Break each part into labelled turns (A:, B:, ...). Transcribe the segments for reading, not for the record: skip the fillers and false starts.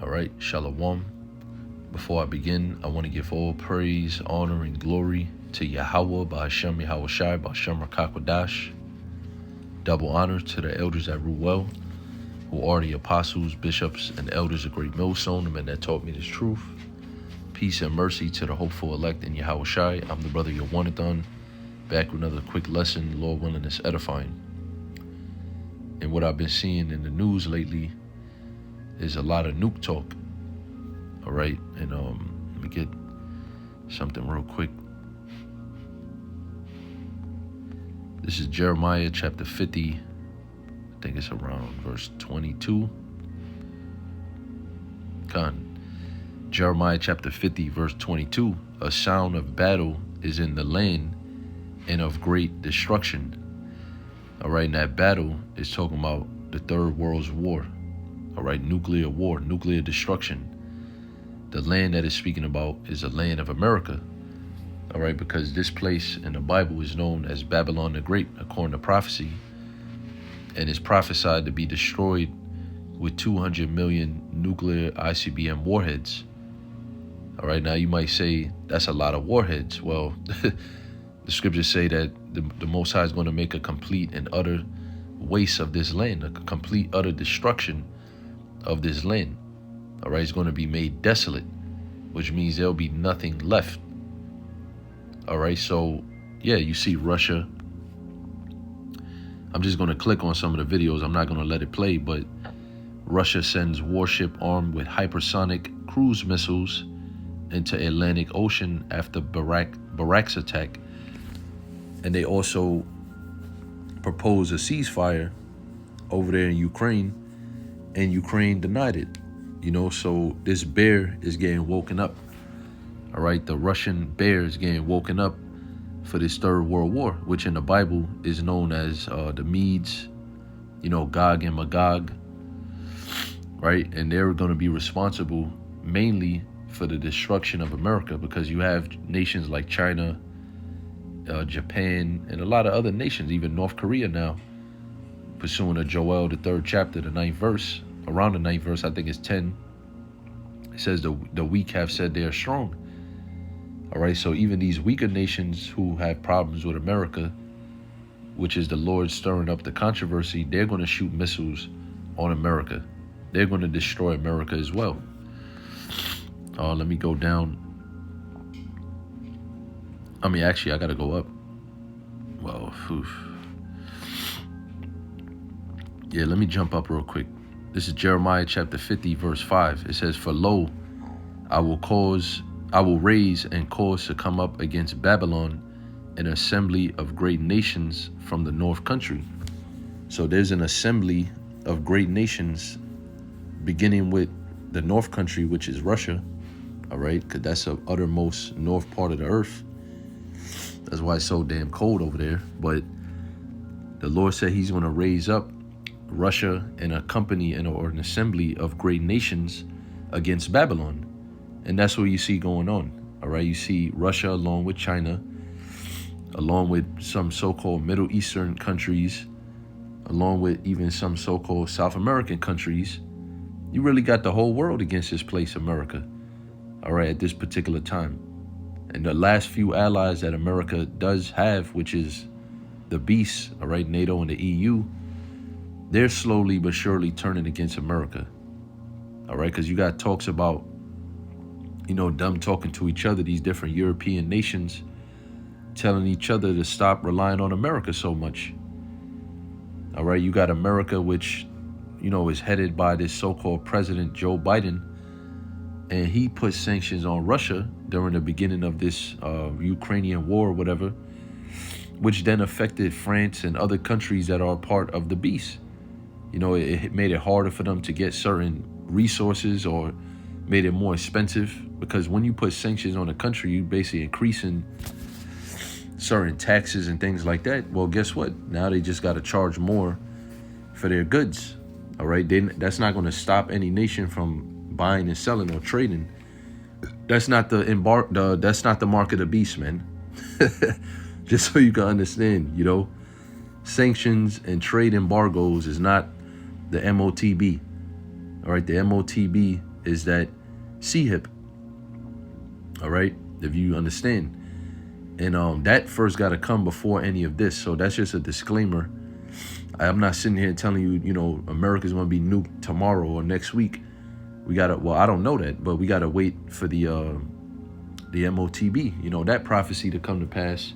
A: All right, Shalom. Before I begin, I want to give all praise, honor, and glory to Yahweh, Ba'ashem Yahweh Shai, Ba'ashem Rakakwadash. Double honor to the elders that rule well, who are the apostles, bishops, and elders of Great Millstone, the men that taught me this truth. Peace and mercy to the hopeful elect in Yahweh Shai. I'm the brother Yawanathan, back with another quick lesson, Lord willing, is edifying. And what I've been seeing in the news lately is a lot of nuke talk. All right, and let me get something real quick. This is Jeremiah chapter 50. I think it's around verse 22. Jeremiah chapter 50, verse 22. A sound of battle is in the land and of great destruction. All right, and that battle is talking about the Third World War. All right, nuclear war, nuclear destruction. The land that it's speaking about is the land of America. All right, because this place in the Bible is known as Babylon the Great, according to prophecy, and is prophesied to be destroyed with 200 million nuclear ICBM warheads. All right, now you might say that's a lot of warheads. Well, the scriptures say that the Most High is going to make a complete and utter waste of this land, a complete utter destruction of this land. All right, it's going to be made desolate, which means there'll be nothing left. All right, so yeah, you see Russia. I'm just going to click on some of the videos. I'm not going to let it play, but Russia sends warship armed with hypersonic cruise missiles into Atlantic Ocean after Barak's attack. And they also proposed a ceasefire over there in Ukraine, and Ukraine denied it. You know, so this bear is getting woken up. All right, the Russian bear is getting woken up for this Third World War, which in the Bible is known as the Medes, you know, Gog and Magog, right? And they're going to be responsible mainly for the destruction of America, because you have nations like China, Japan, and a lot of other nations, even North Korea now, pursuing a Joel, the 3rd chapter, the 9th verse. Around the 9th verse, I think it's 10. It says the weak have said they are strong. All right, so even these weaker nations who have problems with America, which is the Lord stirring up the controversy, they're going to shoot missiles on America. They're going to destroy America as well. Let me go down. I mean, actually, I got to go up. Well, yeah, let me jump up real quick. This is Jeremiah chapter 50, verse 5. It says, "For lo, I will raise and cause to come up against Babylon an assembly of great nations from the north country." So there's an assembly of great nations beginning with the north country, which is Russia. All right, because that's the uttermost north part of the earth. That's why it's so damn cold over there. But the Lord said he's going to raise up Russia and a company or an assembly of great nations against Babylon. And that's what you see going on. All right, you see Russia along with China, along with some so-called Middle Eastern countries, along with even some so-called South American countries. You really got the whole world against this place, America. All right, at this particular time. And the last few allies that America does have, which is the beasts, all right, NATO and the EU, they're slowly but surely turning against America. All right, because you got talks about, you know, them talking to each other, these different European nations, telling each other to stop relying on America so much. All right, you got America, which, you know, is headed by this so-called President Joe Biden, and he put sanctions on Russia during the beginning of this Ukrainian war or whatever, which then affected France and other countries that are part of the beast. You know, it made it harder for them to get certain resources, or made it more expensive, because when you put sanctions on a country, you basically increasing certain taxes and things like that. Well, guess what? Now they just got to charge more for their goods. All right, that's not going to stop any nation from buying and selling or trading. That's not that's not the mark of the beast, man. Just so you can understand, you know, sanctions and trade embargoes is not the MOTB. All right, the MOTB is that C-hip. All right, if you understand. And that first got to come before any of this. So that's just a disclaimer. I'm not sitting here telling you, America's going to be nuked tomorrow or next week. We got to, well, I don't know that, but we got to wait for the MOTB, that prophecy to come to pass,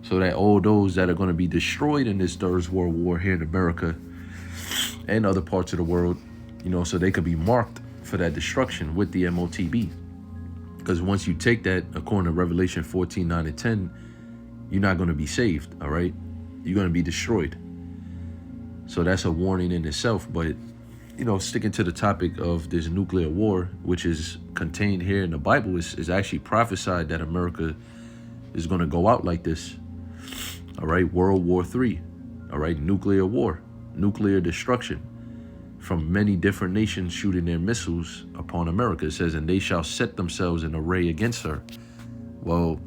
A: so that all those that are going to be destroyed in this Third World War here in America and other parts of the world, so they could be marked for that destruction with the MOTB. Because once you take that, according to Revelation 14, 9 and 10, you're not going to be saved, all right? You're going to be destroyed. So that's a warning in itself. But, sticking to the topic of this nuclear war, which is contained here in the Bible, is actually prophesied that America is going to go out like this, all right? World War III, all right? Nuclear war, nuclear destruction, from many different nations shooting their missiles upon America. It says, and they shall set themselves in array against her. Well,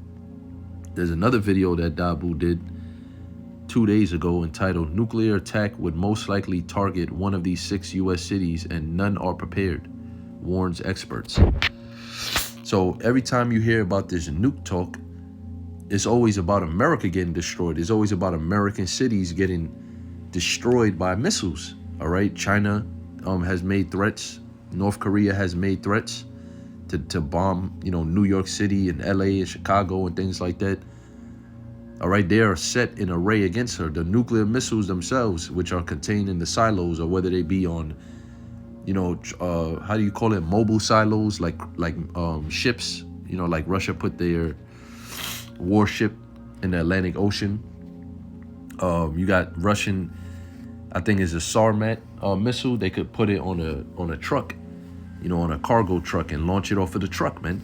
A: there's another video that Dabu did 2 days ago entitled, Nuclear Attack Would Most Likely Target One of These 6 U.S. Cities and None Are Prepared, warns experts. So every time you hear about this nuke talk, it's always about America getting destroyed. It's always about American cities getting destroyed by missiles. All right, China has made threats. North Korea has made threats to bomb, New York City and LA and Chicago and things like that. All right, they are set in array against her. The nuclear missiles themselves, which are contained in the silos, or whether they be on, how do you call it, mobile silos, like ships, like Russia put their warship in the Atlantic Ocean. You got Russian, I think it's a Sarmat missile. They could put it on a truck, on a cargo truck, and launch it off of the truck, man.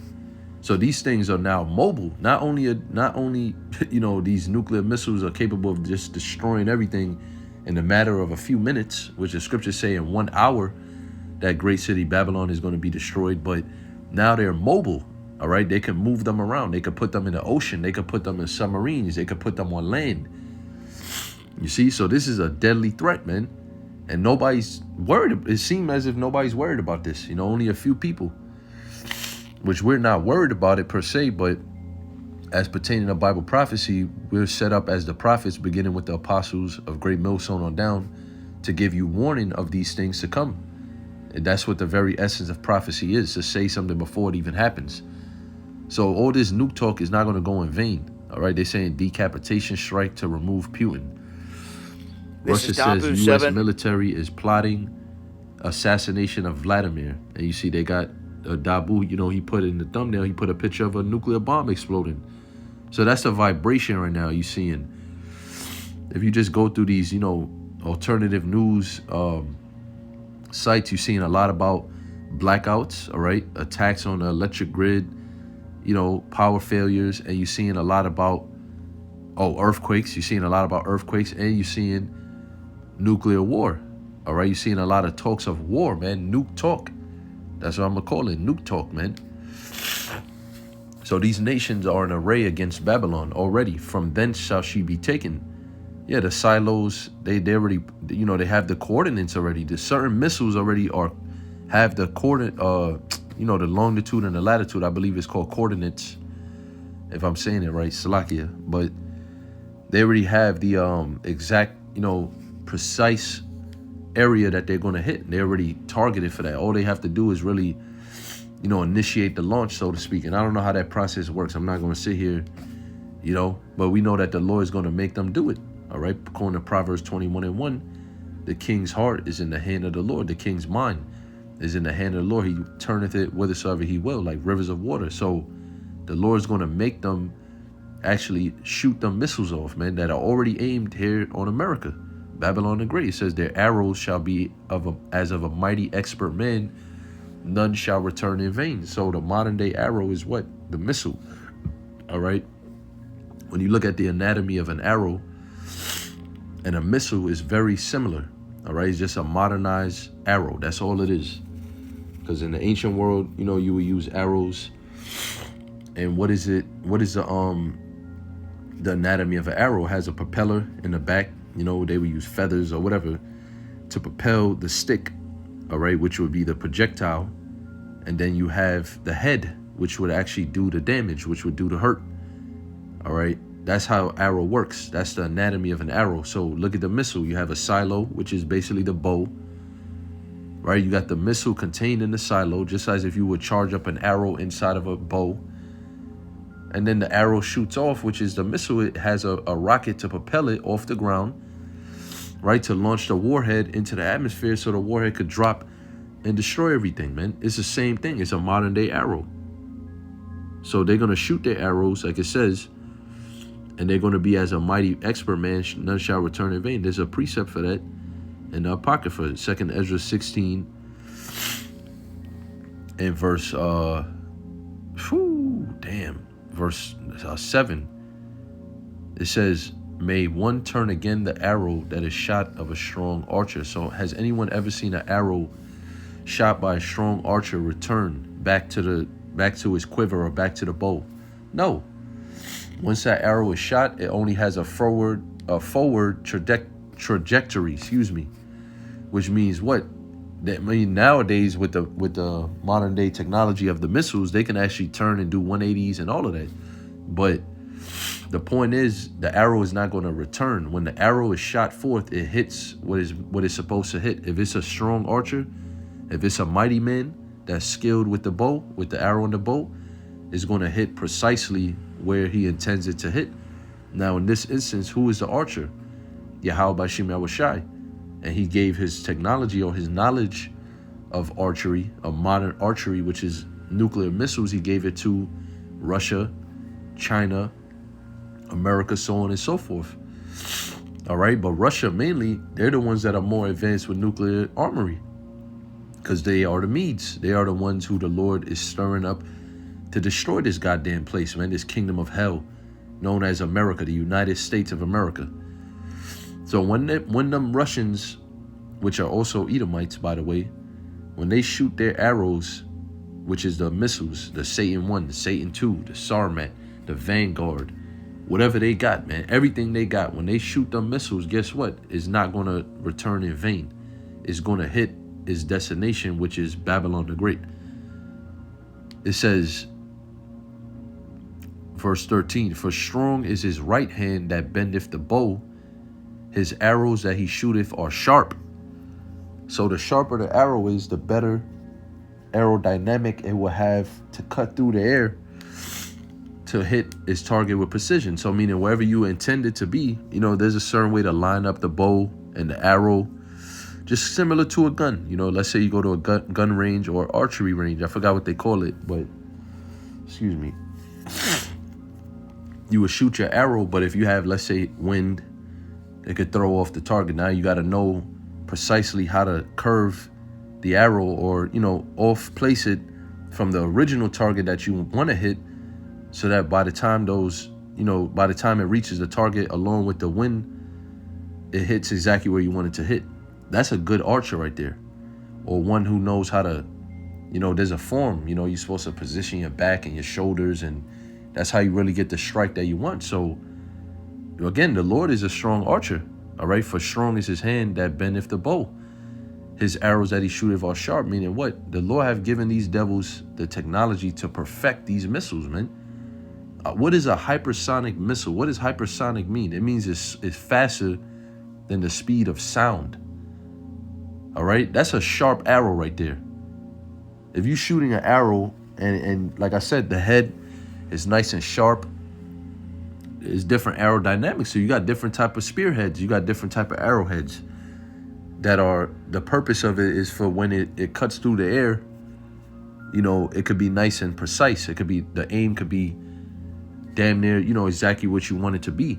A: So these things are now mobile. Not only these nuclear missiles are capable of just destroying everything in a matter of a few minutes, which the scriptures say in 1 hour that great city Babylon is going to be destroyed. But now they're mobile. All right, they can move them around. They could put them in the ocean. They could put them in submarines. They could put them on land. You see, so this is a deadly threat, man. And nobody's worried. It seems as if nobody's worried about this. Only a few people, which we're not worried about it per se, but as pertaining to Bible prophecy, we're set up as the prophets, beginning with the apostles of Great Millstone on down, to give you warning of these things to come. And that's what the very essence of prophecy is, to say something before it even happens. So all this nuke talk is not going to go in vain. All right, they're saying decapitation strike to remove Putin. Russia says U.S. military is plotting assassination of Vladimir. And you see they got Dabu, he put in the thumbnail, he put a picture of a nuclear bomb exploding. So that's the vibration right now you're seeing. If you just go through these, alternative news sites, you're seeing a lot about blackouts, all right? Attacks on the electric grid, power failures, and you're seeing a lot about, earthquakes. You're seeing a lot about earthquakes, and you're seeing nuclear war, all right? You're seeing a lot of talks of war, man, nuke talk. That's what I'm going to call it, nuke talk, man. So these nations are in array against Babylon already. From thence shall she be taken. Yeah, the silos, they already, they have the coordinates already. The certain missiles already have the coordinate, the longitude and the latitude. I believe it's called coordinates, if I'm saying it right, Salakia. But they already have the exact, precise area that they're going to hit. They already targeted for that. All they have to do is really, initiate the launch, so to speak. And I don't know how that process works. I'm not going to sit here, but we know that the Lord is going to make them do it. All right. According to Proverbs 21:1, the king's heart is in the hand of the Lord. The king's mind is in the hand of the Lord. He turneth it whithersoever he will, like rivers of water. So the Lord's going to make them actually shoot them missiles off, man, that are already aimed here on America. Babylon the Great, it says their arrows shall be as of a mighty expert man, none shall return in vain. So the modern day arrow is what? The missile. All right. When you look at the anatomy of an arrow and a missile, is very similar. All right. It's just a modernized arrow. That's all it is. Because in the ancient world, you would use arrows. And what is it? What is the anatomy of an arrow? It has a propeller in the back. They would use feathers or whatever to propel the stick, all right, which would be the projectile. And then you have the head, which would actually do the damage, which would do the hurt. All right. That's how arrow works. That's the anatomy of an arrow. So look at the missile. You have a silo, which is basically the bow. Right? You got the missile contained in the silo, just as if you would charge up an arrow inside of a bow. And then the arrow shoots off, which is the missile. It has a rocket to propel it off the ground, right? To launch the warhead into the atmosphere so the warhead could drop and destroy everything, man. It's the same thing. It's a modern day arrow. So they're going to shoot their arrows, like it says, and they're going to be as a mighty expert man, none shall return in vain. There's a precept for that in the Apocrypha, 2nd Ezra 16 and verse, verse 7. It says, may one turn again the arrow that is shot of a strong archer. So has anyone ever seen an arrow shot by a strong archer return back to his quiver or back to the bow? No. Once that arrow is shot, it only has a forward trajectory, which means what? That nowadays with the modern day technology of the missiles, they can actually turn and do 180s and all of that. But the point is, the arrow is not going to return. When the arrow is shot forth, it hits what it's supposed to hit. If it's a strong archer, if it's a mighty man that's skilled with the bow, with the arrow and the bow, it's going to hit precisely where he intends it to hit. Now, in this instance, who is the archer? Yahweh Bashim Yahushai. And he gave his technology or his knowledge of archery, of modern archery, which is nuclear missiles. He gave it to Russia, China, America, so on and so forth. All right. But Russia mainly, they're the ones that are more advanced with nuclear armory, because they are the Medes. They are the ones who the Lord is stirring up to destroy this goddamn place, man, this kingdom of hell known as America, the United States of America. So when them Russians, which are also Edomites, by the way, when they shoot their arrows, which is the missiles, the Satan 1, the Satan 2, the Sarmat, the Vanguard, whatever they got, man, everything they got, when they shoot them missiles, guess what? It's not going to return in vain. It's going to hit its destination, which is Babylon the Great. It says, verse 13, for strong is his right hand that bendeth the bow, his arrows that he shooteth are sharp. So the sharper the arrow is, the better aerodynamic it will have to cut through the air to hit its target with precision. So meaning wherever you intend it to be, there's a certain way to line up the bow and the arrow, just similar to a gun. Let's say you go to a gun range or archery range. I forgot what they call it, but excuse me. You would shoot your arrow, but if you have, let's say, wind, it could throw off the target. Now you got to know precisely how to curve the arrow or, off place it from the original target that you want to hit, so that by the time it reaches the target along with the wind, it hits exactly where you want it to hit. That's a good archer right there. Or one who knows how to, there's a form, you're supposed to position your back and your shoulders, and that's how you really get the strike that you want. So again, the Lord is a strong archer. All right. For strong is his hand that bendeth the bow. His arrows that he shooteth are sharp. Meaning what? The Lord have given these devils the technology to perfect these missiles, man. What is a hypersonic missile? What does hypersonic mean? It means it's faster than the speed of sound. All right. That's a sharp arrow right there. If you're shooting an arrow and like I said, the head is nice and sharp, it's different aerodynamics. So you got different type of spearheads. You got different type of arrowheads that are, the purpose of it is for when it cuts through the air, it could be nice and precise. It could be, the aim could be damn near, exactly what you want it to be.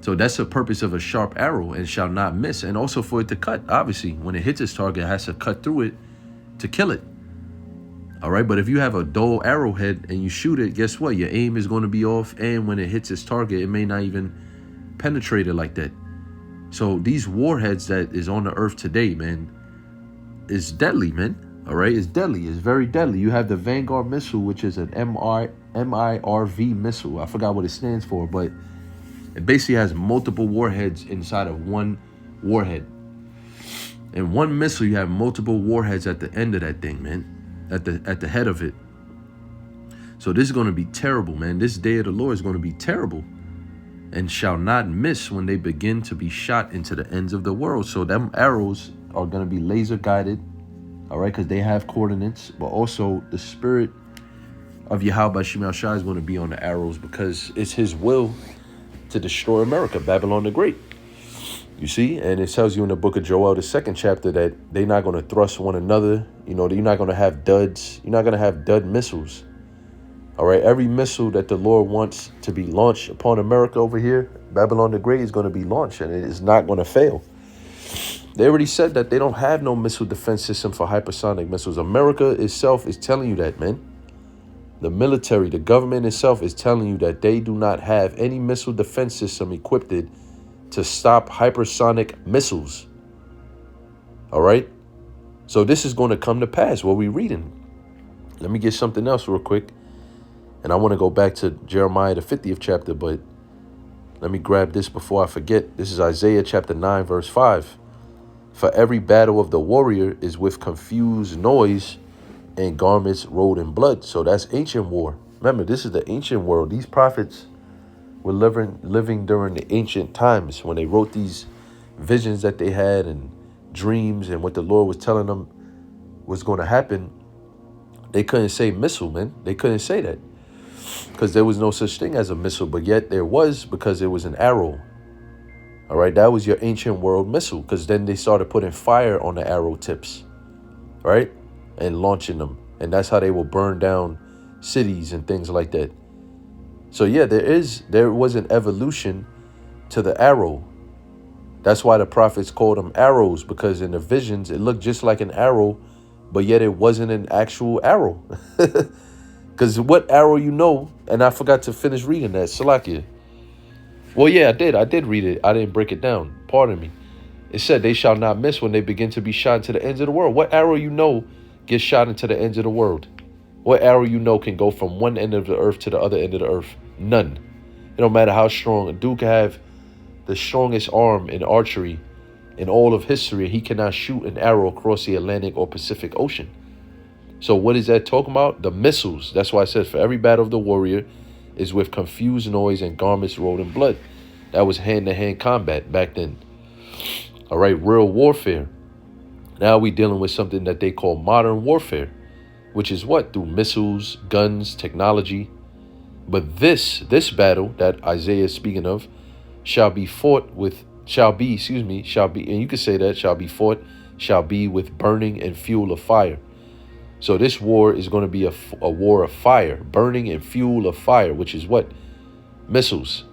A: So that's the purpose of a sharp arrow, and shall not miss. And also for it to cut, obviously, when it hits its target, it has to cut through it to kill it. All right, but if you have a dull arrowhead and you shoot it, guess what? Your aim is going to be off, and when it hits its target, it may not even penetrate it like that. So these warheads that is on the earth today, man, is deadly, man. All right, it's deadly. It's very deadly. You have the Vanguard missile, which is an MIRV missile. I forgot what it stands for, but it basically has multiple warheads inside of one warhead. In one missile, you have multiple warheads at the end of that thing, man. at the head of it. So this is going to be terrible, man. This day of the Lord is going to be terrible, and shall not miss when they begin to be shot into the ends of the world. So them arrows are going to be laser guided, all right, because they have coordinates, but also the spirit of Yahweh Shema Shai is going to be on the arrows, because it's his will to destroy America, Babylon the Great. You see, and it tells you in the book of Joel, the 2nd chapter, that they're not going to thrust one another. You know, you're not going to have duds. You're not going to have dud missiles. All right, every missile that the Lord wants to be launched upon America over here, Babylon the Great, is going to be launched, and it is not going to fail. They already said that they don't have no missile defense system for hypersonic missiles. America itself is telling you that, man. The military, the government itself is telling you that they do not have any missile defense system equipped to stop hypersonic missiles. All right. So this is going to come to pass, what we're reading. Let me get something else real quick. And I want to go back to Jeremiah, the 50th chapter, but let me grab this before I forget. This is Isaiah chapter 9, verse 5. For every battle of the warrior is with confused noise and garments rolled in blood. So that's ancient war. Remember, this is the ancient world. These prophets were living during the ancient times when they wrote these visions that they had and dreams and what the Lord was telling them was going to happen. They couldn't say missile, man. They couldn't say that because there was no such thing as a missile, but yet there was, because it was an arrow. All right, that was your ancient world missile, because then they started putting fire on the arrow tips, right, and launching them, and that's how they will burn down cities and things like that. So yeah, there was an evolution to the arrow. That's why the prophets called them arrows, because in the visions it looked just like an arrow, but yet it wasn't an actual arrow. Because what arrow, you know, and I forgot to finish reading that, Salakia. Well, yeah, I did read it. I didn't break it down. Pardon me. It said they shall not miss when they begin to be shot into the ends of the world. What arrow, you know, gets shot into the ends of the world? What arrow, you know, can go from one end of the earth to the other end of the earth? None. It don't matter how strong. A dude can have the strongest arm in archery in all of history. He cannot shoot an arrow across the Atlantic or Pacific Ocean. So what is that talking about? The missiles. That's why I said for every battle of the warrior is with confused noise and garments rolled in blood. That was hand-to-hand combat back then. All right, real warfare. Now we're dealing with something that they call modern warfare, which is what? Through missiles, guns, technology. But this battle that Isaiah is speaking of shall be, and you could say that, shall be with burning and fuel of fire. So this war is going to be a war of fire, burning and fuel of fire, which is what? Missiles.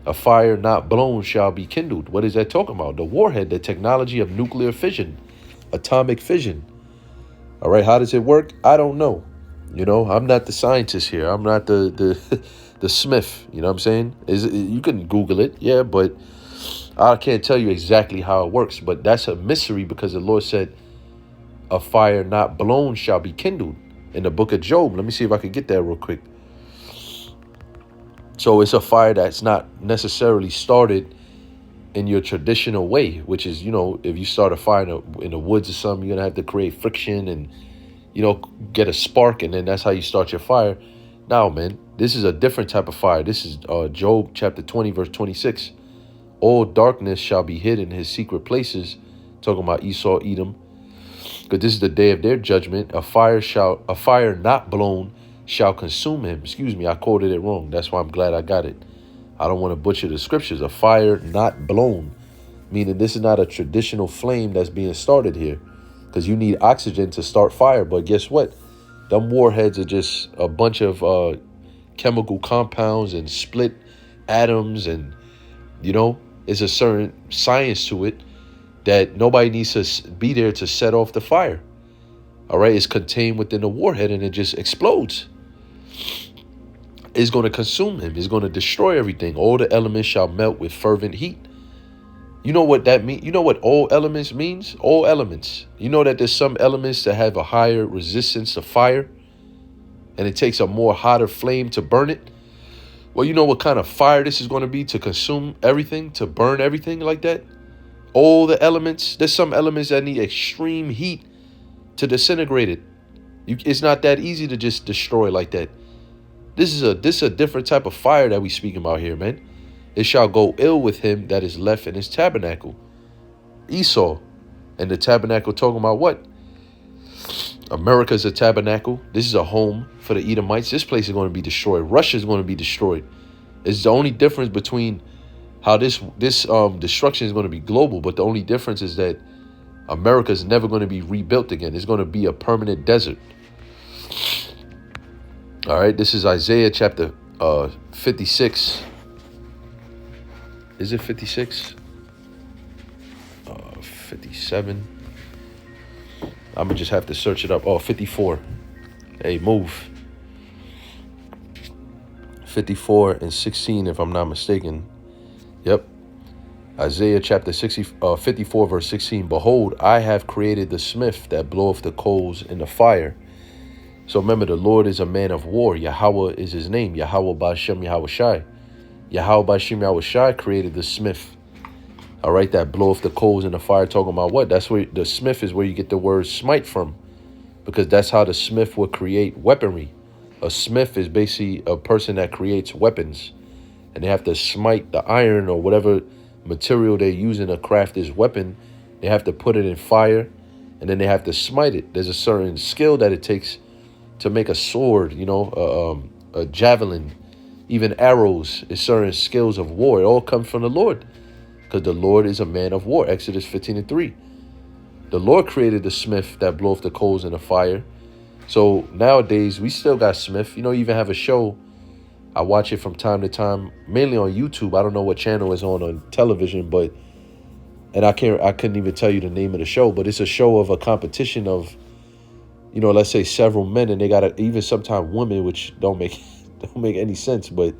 A: A fire not blown shall be kindled. What is that talking about? The warhead, the technology of nuclear fission, atomic fission. All right, how does it work? I don't know. You know, I'm not the scientist here. I'm not the Smith. You know what I'm saying? You can Google it, yeah, but I can't tell you exactly how it works. But that's a mystery, because the Lord said, a fire not blown shall be kindled in the book of Job. Let me see if I can get that real quick. So it's a fire that's not necessarily started in your traditional way, which is, you know, if you start a fire in the woods or something, you're going to have to create friction and, you know, get a spark, and then that's how you start your fire. Now, man, this is a different type of fire. This is Job chapter 20, verse 26. All darkness shall be hid in his secret places. Talking about Esau, Edom. Because this is the day of their judgment. A fire not blown shall consume him. Excuse me, I quoted it wrong. That's why I'm glad I got it. I don't want to butcher the scriptures. A fire not blown, meaning this is not a traditional flame that's being started here, because you need oxygen to start fire. But guess what? Them warheads are just a bunch of chemical compounds and split atoms, and, you know, it's a certain science to it that nobody needs to be there to set off the fire. All right, it's contained within the warhead, and it just explodes. It's going to consume him. It's going to destroy everything. All the elements shall melt with fervent heat. You know what that means? You know what all elements means? All elements. You know that there's some elements that have a higher resistance to fire, and it takes a more hotter flame to burn it. Well, you know what kind of fire this is going to be to consume everything, to burn everything like that? All the elements. There's some elements that need extreme heat to disintegrate it. It's not that easy to just destroy like that. This is a different type of fire that we speaking about here, man. It shall go ill with him that is left in his tabernacle. Esau. And the tabernacle talking about what? America's a tabernacle. This is a home for the Edomites. This place is going to be destroyed. Russia is going to be destroyed. It's the only difference between how this destruction is going to be global, but the only difference is that America is never going to be rebuilt again. It's going to be a permanent desert. All right, this is Isaiah chapter 56. Is it 56? 57. I'm going to just have to search it up. Oh, 54. Hey, move. 54 and 16, if I'm not mistaken. Yep. Isaiah chapter 54, verse 16. Behold, I have created the smith that bloweth the coals in the fire. So remember, the Lord is a man of war. Yahweh is his name. Yahweh Ba'Shem Yahweh Shai. Yahweh Ba'Shem Yahweh Shai created the smith. All right, that bloweth the coals in the fire, talking about what? That's where the smith is, where you get the word smite from, because that's how the smith would create weaponry. A smith is basically a person that creates weapons, and they have to smite the iron or whatever material they're using to craft this weapon. They have to put it in fire, and then they have to smite it. There's a certain skill that it takes to make a sword, a javelin, even arrows. It's certain skills of war. It all comes from the Lord, because the Lord is a man of war. Exodus 15:3. The Lord created the smith that bloweth the coals in the fire. So nowadays, we still got smith. You even have a show. I watch it from time to time, mainly on YouTube. I don't know what channel is on television, and I couldn't even tell you the name of the show, but it's a show of a competition of, let's say several men, and they got even sometimes women, which don't make any sense, but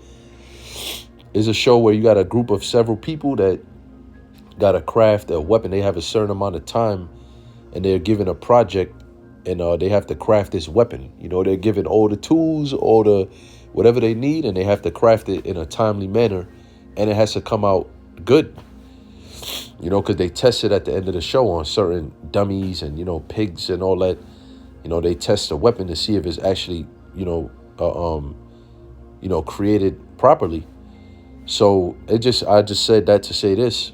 A: it's a show where you got a group of several people that got to craft a weapon. They have a certain amount of time, and they're given a project, and they have to craft this weapon. They're given all the tools, all the whatever they need, and they have to craft it in a timely manner, and it has to come out good. Because they test it at the end of the show on certain dummies and pigs and all that. They test the weapon to see if it's actually created properly. So I just said that to say this.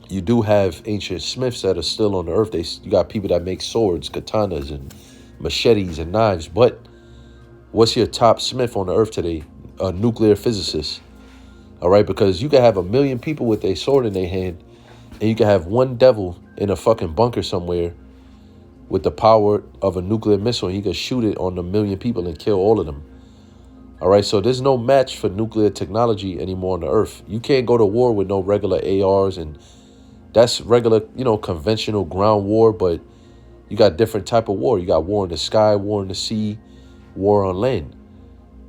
A: You do have ancient smiths that are still on the earth. You got people that make swords, katanas, and machetes and knives. But what's your top smith on the earth today? A nuclear physicist. All right, because you can have 1 million people with a sword in their hand, and you can have one devil in a fucking bunker somewhere with the power of a nuclear missile, and he could shoot it on 1 million people and kill all of them. All right, so there's no match for nuclear technology anymore on the earth. You can't go to war with no regular ARs, and that's regular, conventional ground war, but you got different type of war. You got war in the sky, war in the sea, war on land.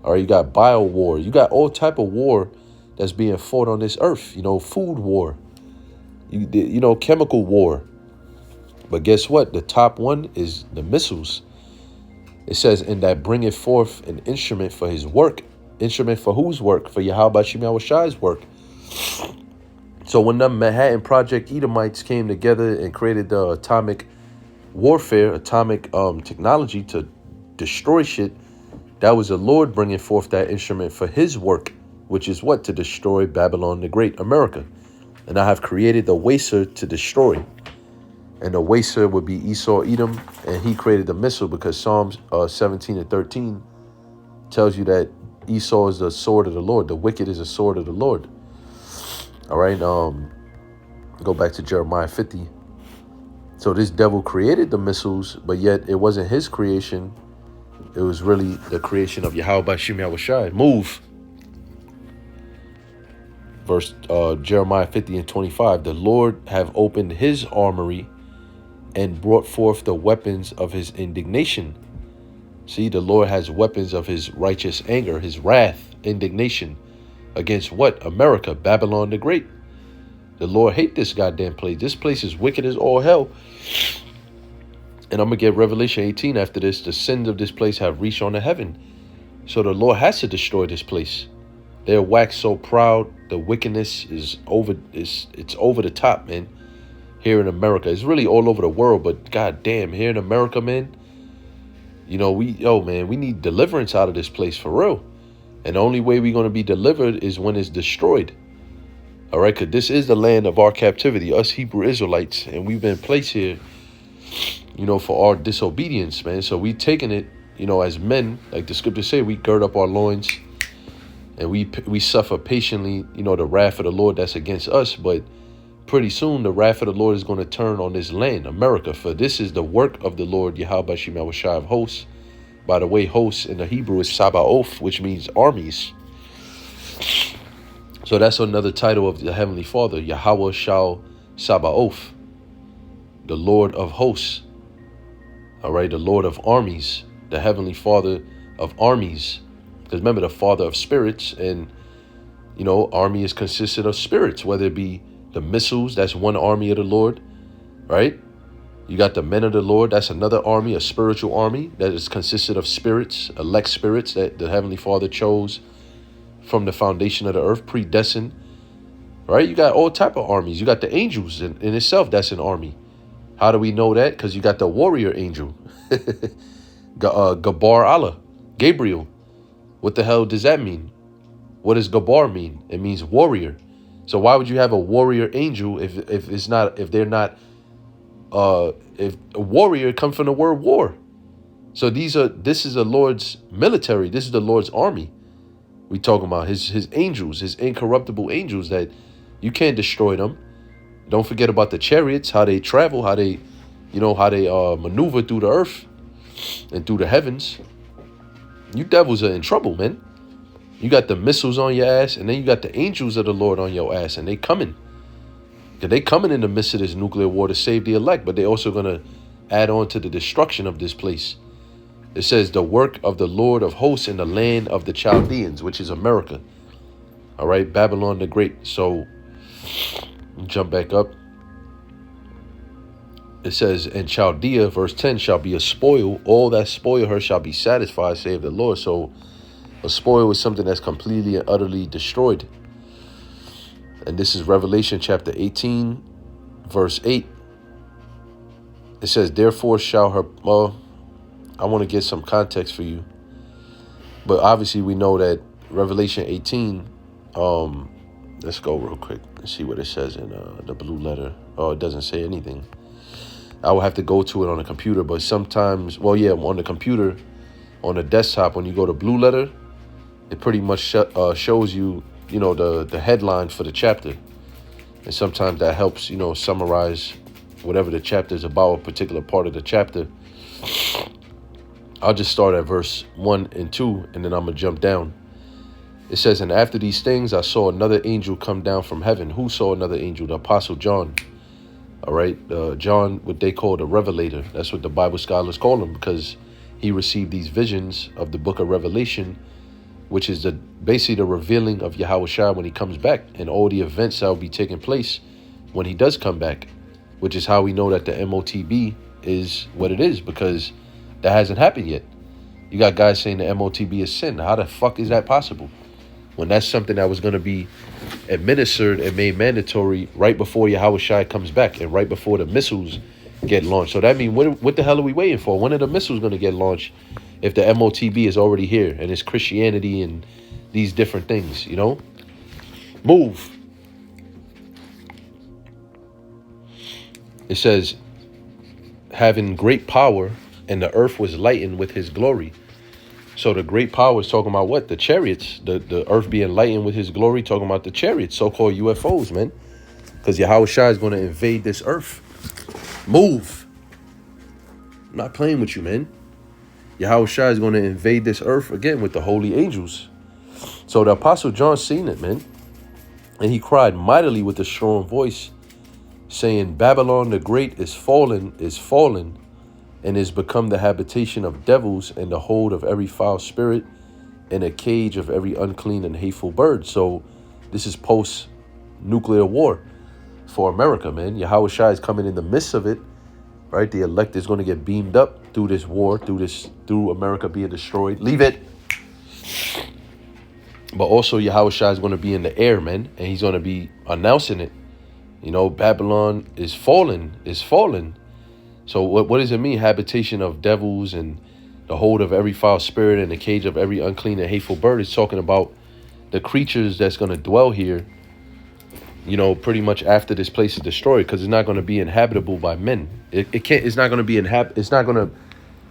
A: All right, you got bio war. You got all type of war that's being fought on this earth. Food war, chemical war. But guess what? The top one is the missiles. It says, "And that bringeth forth an instrument for his work." Instrument for whose work? For Yahweh Ba'Shem Shai's work. So when the Manhattan Project Edomites came together and created the atomic warfare, atomic technology to destroy shit, that was the Lord bringing forth that instrument for his work, which is what? To destroy Babylon the Great, America. And I have created the waster to destroy. And the waster would be Esau, Edom, and he created the missile, because Psalms 17 and 13 tells you that Esau is the sword of the Lord. The wicked is the sword of the Lord. All right, go back to Jeremiah 50. So this devil created the missiles, but yet it wasn't his creation. It was really the creation of Yahweh Ba'Shem Yahweh Shai. Move. Verse Jeremiah 50 and 25. The Lord have opened his armory and brought forth the weapons of his indignation. See, the Lord has weapons of his righteous anger, his wrath, indignation. Against what? America, Babylon the Great. The Lord hate this goddamn place. This place is wicked as all hell. And I'm going to get Revelation 18 after this. The sins of this place have reached on to heaven. So the Lord has to destroy this place. They're waxed so proud. The wickedness is over. It's over the top, man. Here in America. It's really all over the world. But goddamn, here in America, man, We need deliverance out of this place for real. And the only way we're going to be delivered is when it's destroyed. All right, because this is the land of our captivity, us Hebrew Israelites, and we've been placed here, for our disobedience, man. So we taking it, as men, like the scriptures say, we gird up our loins and we suffer patiently, the wrath of the Lord that's against us. But pretty soon the wrath of the Lord is going to turn on this land, America. For this is the work of the Lord, Yahweh Shemawashai of hosts. By the way, hosts in the Hebrew is Sabaoth, which means armies. So that's another title of the Heavenly Father, Yahweh Shal Sabaoth, the Lord of hosts. All right, the Lord of armies, the Heavenly Father of armies. Because remember, the Father of spirits, and, army is consisted of spirits, whether it be the missiles, that's one army of the Lord, right? You got the men of the Lord, that's another army, a spiritual army that is consisted of spirits, elect spirits that the Heavenly Father chose from the foundation of the earth, predestined, right? You got all type of armies. You got the angels in itself, that's an army. How do we know that? Because you got the warrior angel, Gabar Allah, Gabriel. What the hell does that mean? What does Gabar mean? It means warrior. So why would you have a warrior angel if a warrior comes from the word war? So this is the Lord's military. This is the Lord's army. We talking about his angels, his incorruptible angels that you can't destroy them. Don't forget about the chariots, how they travel, how they maneuver through the earth and through the heavens. You devils are in trouble, man. You got the missiles on your ass, and then you got the angels of the Lord on your ass, and they coming. Because they coming in the midst of this nuclear war to save the elect, but they also going to add on to the destruction of this place. It says the work of the Lord of hosts in the land of the Chaldeans, which is America. All right, Babylon the Great. So jump back up. It says, and Chaldea, verse 10, shall be a spoil. All that spoil her shall be satisfied, save the Lord. So a spoil is something that's completely and utterly destroyed. And this is Revelation chapter 18, verse 8. It says, therefore shall her... Well, I want to get some context for you. But obviously we know that Revelation 18... let's go real quick and see what it says in the blue letter. Oh, it doesn't say anything. I will have to go to it on the computer, but sometimes, on the computer, on the desktop, when you go to blue letter, it pretty much shows you, the headline for the chapter. And sometimes that helps, summarize whatever the chapter is about, a particular part of the chapter. I'll just start at verse 1 and 2, and then I'm going to jump down. It says, and after these things, I saw another angel come down from heaven. Who saw another angel? The Apostle John. All right. John, what they call the Revelator. That's what the Bible scholars call him, because he received these visions of the book of Revelation, which is basically the revealing of Yahweh Shai when he comes back, and all the events that will be taking place when he does come back, which is how we know that the MOTB is what it is, because that hasn't happened yet. You got guys saying the MOTB is sin. How the fuck is that possible? When that's something that was going to be administered and made mandatory right before Yahweh Shai comes back and right before the missiles get launched. So that means, what the hell are we waiting for? When are the missiles going to get launched if the MOTB is already here and it's Christianity and these different things, Move. It says, having great power, and the earth was lightened with his glory. So the great power is talking about what? The chariots. The earth being lightened with his glory, talking about the chariots, so-called UFOs, man. Because Yahweh Shai is going to invade this earth. Move. I'm not playing with you, man. Yahweh Shai is going to invade this earth again with the holy angels. So the Apostle John seen it, man. And he cried mightily with a strong voice, saying, Babylon the Great is fallen, and is become the habitation of devils and the hold of every foul spirit and a cage of every unclean and hateful bird. So this is post-nuclear war for America, man. Yahweh Shai is coming in the midst of it, right? The elect is going to get beamed up through this war, through America being destroyed. Leave it. But also Yahweh Shai is going to be in the air, man, and he's going to be announcing it. Babylon is fallen. So what does it mean? Habitation of devils and the hold of every foul spirit and the cage of every unclean and hateful bird. It's talking about the creatures that's going to dwell here, you know, pretty much after this place is destroyed, because it's not going to be inhabitable by men. It can't, it's not going to be it's not going to,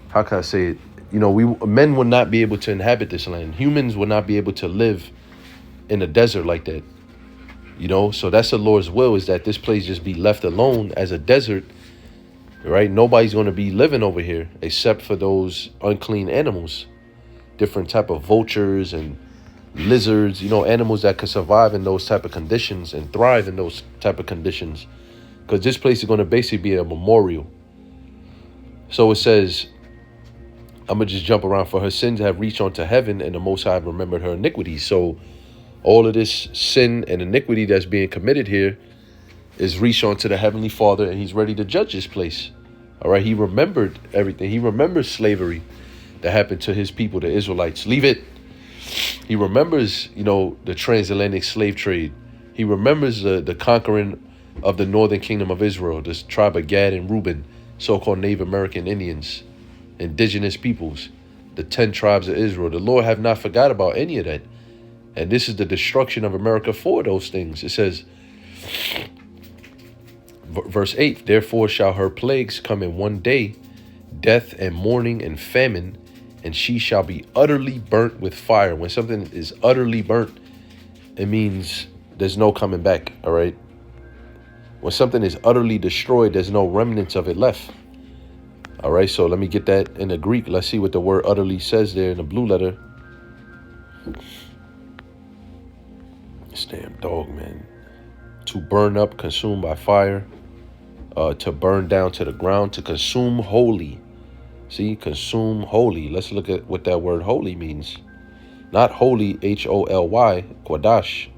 A: how can I say it? You know, men will not be able to inhabit this land. Humans will not be able to live in a desert like that. You know, so that's the Lord's will, is that this place just be left alone as a desert, right? Nobody's going to be living over here except for those unclean animals, different type of vultures and lizards, you know, animals that could survive in those type of conditions and thrive in those type of conditions, because this place is going to basically be a memorial. So it says, I'm going to just jump around. For her sins have reached unto heaven, and the Most High have remembered her iniquities. So all of this sin and iniquity that's being committed here is reached onto the Heavenly Father, and he's ready to judge this place. All right. He remembered everything. He remembers slavery that happened to his people, the Israelites. Leave it. He remembers, you know, the transatlantic slave trade. He remembers the conquering of the northern kingdom of Israel, this tribe of Gad and Reuben, so-called Native American Indians, indigenous peoples, the 10 tribes of Israel. The Lord have not forgot about any of that. And this is the destruction of America for those things. It says, verse 8, therefore shall her plagues come in one day, death and mourning and famine, and she shall be utterly burnt with fire. When something is utterly burnt, it means there's no coming back, all right? When something is utterly destroyed, there's no remnants of it left. All right, so let me get that in the Greek. Let's see what the word utterly says there in the blue letter. This damn dog, man. To burn up, consumed by fire. To burn down to the ground, to consume wholly. See, consume wholly. Let's look at what that word holy means. Not holy, H-O-L-Y, Quadash,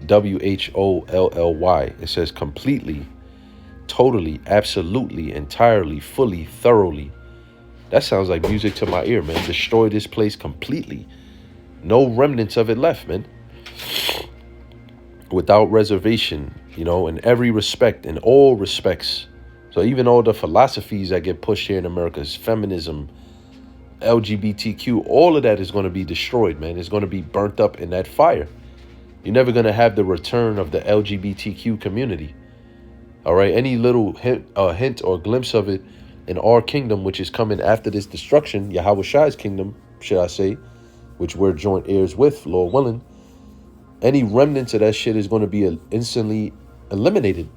A: W-H-O-L-L-Y. It says completely, totally, absolutely, entirely, fully, thoroughly. That sounds like music to my ear, man. Destroy this place completely. No remnants of it left, man. Without reservation, you know, in every respect, in all respects. So even all the philosophies that get pushed here in America, is feminism, LGBTQ, all of that is going to be destroyed, man. It's going to be burnt up in that fire. You're never going to have the return of the LGBTQ community. All right. Any little hint or glimpse of it in our kingdom, which is coming after this destruction, Yahweh Shai's kingdom, should I say, which we're joint heirs with, Lord willing. Any remnants of that shit is going to be instantly eliminated.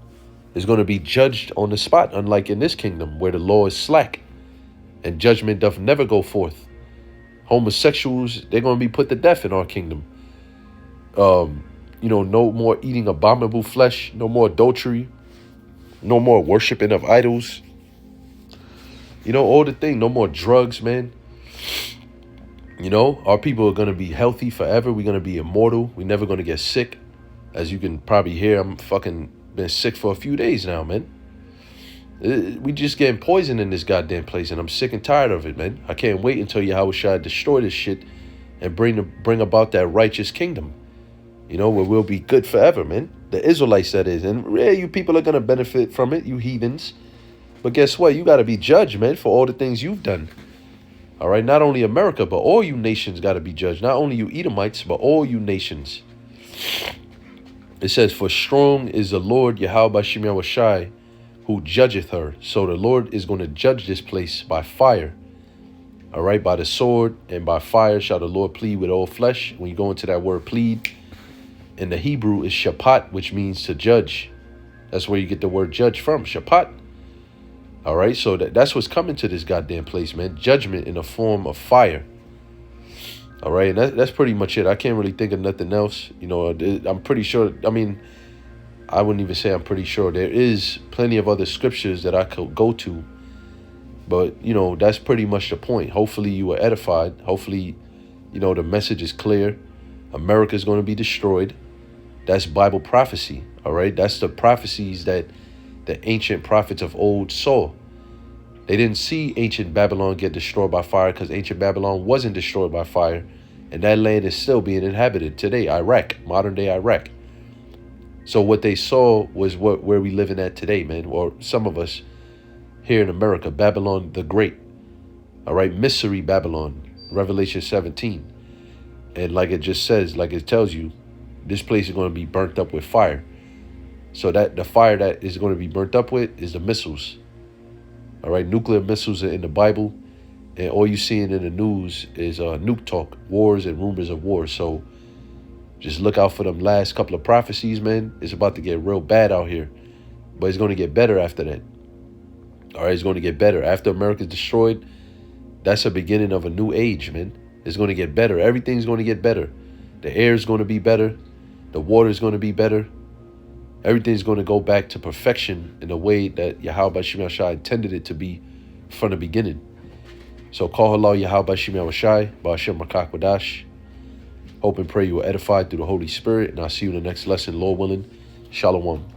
A: Is going to be judged on the spot, unlike in this kingdom where the law is slack and judgment doth never go forth. Homosexuals, they're going to be put to death in our kingdom. You know, no more eating abominable flesh, no more adultery, no more worshiping of idols. You know, all the thing, no more drugs, man. You know, our people are going to be healthy forever. We're going to be immortal. We're never going to get sick. As you can probably hear, I'm fucking been sick for a few days now, man. We just getting poisoned in this goddamn place, and I'm sick and tired of it, man. I can't wait until Yahweh Shai destroy this shit and bring about that righteous kingdom, you know, where we'll be good forever, man. The Israelites, that is. And yeah, you people are going to benefit from it, you heathens. But guess what? You got to be judged, man, for all the things you've done. All right? Not only America, but all you nations got to be judged. Not only you Edomites, but all you nations. It says, for strong is the Lord Yahweh Shem Yahweh Shai, who judgeth her. So the Lord is going to judge this place by fire. All right, by the sword and by fire shall the Lord plead with all flesh. When you go into that word plead, in the Hebrew is shapat, which means to judge. That's where you get the word judge from, shapat. All right, so that's what's coming to this goddamn place, man. Judgment in the form of fire. All right, and that's pretty much it. I can't really think of nothing else. You know, I'm pretty sure, I mean, I wouldn't even say I'm pretty sure. There is plenty of other scriptures that I could go to. But, you know, that's pretty much the point. Hopefully you were edified. Hopefully, you know, the message is clear. America is going to be destroyed. That's Bible prophecy. All right, that's the prophecies that the ancient prophets of old saw. They didn't see ancient Babylon get destroyed by fire because ancient Babylon wasn't destroyed by fire. And that land is still being inhabited today, Iraq, modern day Iraq. So what they saw was where we living at today, man, or some of us here in America, Babylon the Great. All right, mystery Babylon, Revelation 17. And like it just says, like it tells you, this place is going to be burnt up with fire. So that the fire that is going to be burnt up with is the missiles. All right, nuclear missiles are in the Bible. And all you seeing in the news is nuke talk, wars and rumors of wars. So just look out for them last couple of prophecies, man. It's about to get real bad out here. But it's going to get better after that. All right, it's going to get better. After America's destroyed, that's the beginning of a new age, man. It's going to get better. Everything's going to get better. The air is going to be better. The water is going to be better. Everything's going to go back to perfection in the way that Yahweh Shem Yahshai intended it to be from the beginning. So call halal Yahweh Shem Yahshai, Ba'ashem Makak Wadash. Hope and pray you are edified through the Holy Spirit. And I'll see you in the next lesson, Lord willing. Shalom.